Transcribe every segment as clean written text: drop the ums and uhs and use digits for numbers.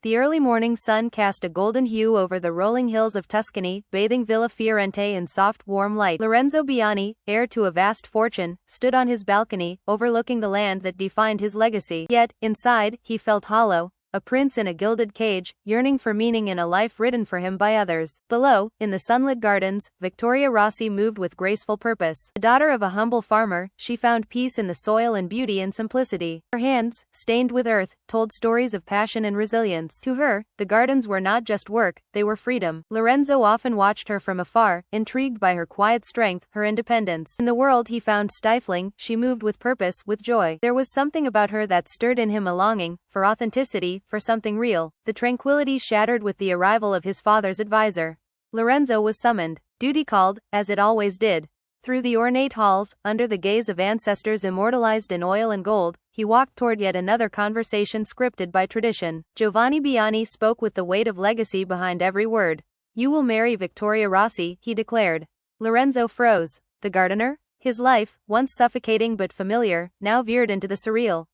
The early morning sun cast a golden hue over the rolling hills of Tuscany, bathing Villa Fiorente in soft warm light. Lorenzo Biani, heir to a vast fortune, stood on his balcony, overlooking the land that defined his legacy. Yet, inside, he felt hollow, a prince in a gilded cage, yearning for meaning in a life written for him by others. Below, in the sunlit gardens, Vittoria Rossi moved with graceful purpose. The daughter of a humble farmer, she found peace in the soil and beauty in simplicity. Her hands, stained with earth, told stories of passion and resilience. To her, the gardens were not just work, they were freedom. Lorenzo often watched her from afar, intrigued by her quiet strength, her independence. In the world he found stifling, she moved with purpose, with joy. There was something about her that stirred in him a longing for authenticity, for something real. The tranquility shattered with the arrival of his father's advisor. Lorenzo was summoned. Duty called, as it always did. Through the ornate halls, under the gaze of ancestors immortalized in oil and gold, he walked toward yet another conversation scripted by tradition. Giovanni Biani spoke with the weight of legacy behind every word. "You will marry Vittoria Rossi," he declared. Lorenzo froze. The gardener? His life, once suffocating but familiar, now veered into the surreal.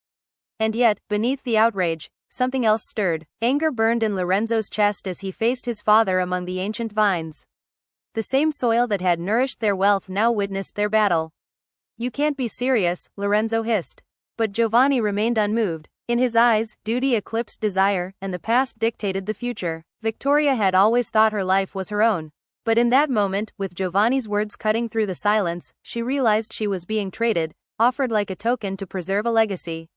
And yet, beneath the outrage, something else stirred. Anger burned in Lorenzo's chest as he faced his father among the ancient vines. The same soil that had nourished their wealth now witnessed their battle. "You can't be serious," Lorenzo hissed. But Giovanni remained unmoved. In his eyes, duty eclipsed desire, and the past dictated the future. Victoria had always thought her life was her own. But in that moment, with Giovanni's words cutting through the silence, she realized she was being traded, offered like a token to preserve a legacy.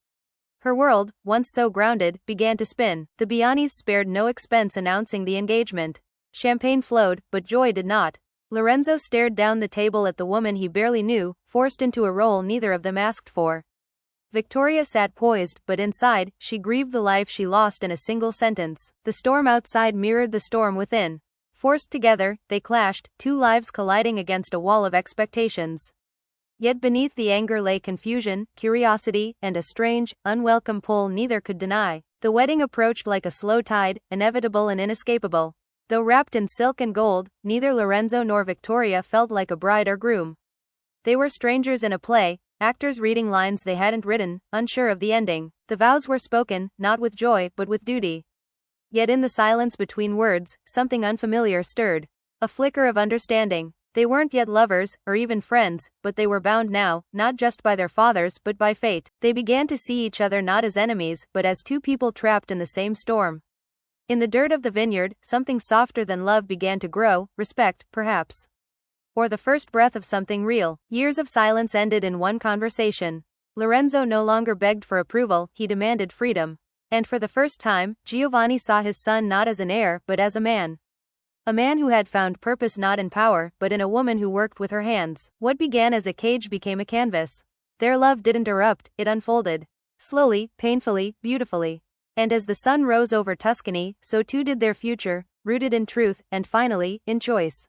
Her world, once so grounded, began to spin. The Bianis spared no expense announcing the engagement. Champagne flowed, but joy did not. Lorenzo stared down the table at the woman he barely knew, forced into a role neither of them asked for. Victoria sat poised, but inside, she grieved the life she lost in a single sentence. The storm outside mirrored the storm within. Forced together, they clashed, two lives colliding against a wall of expectations. Yet beneath the anger lay confusion, curiosity, and a strange, unwelcome pull neither could deny. The wedding approached like a slow tide, inevitable and inescapable. Though wrapped in silk and gold, neither Lorenzo nor Victoria felt like a bride or groom. They were strangers in a play, actors reading lines they hadn't written, unsure of the ending. The vows were spoken, not with joy, but with duty. Yet in the silence between words, something unfamiliar stirred. A flicker of understanding. They weren't yet lovers, or even friends, but they were bound now, not just by their fathers but by fate. They began to see each other not as enemies, but as two people trapped in the same storm. In the dirt of the vineyard, something softer than love began to grow, respect, perhaps. Or the first breath of something real. Years of silence ended in one conversation. Lorenzo no longer begged for approval, he demanded freedom. And for the first time, Giovanni saw his son not as an heir, but as a man. A man who had found purpose not in power, but in a woman who worked with her hands. What began as a cage became a canvas. Their love didn't erupt, it unfolded. Slowly, painfully, beautifully. And as the sun rose over Tuscany, so too did their future, rooted in truth, and finally, in choice.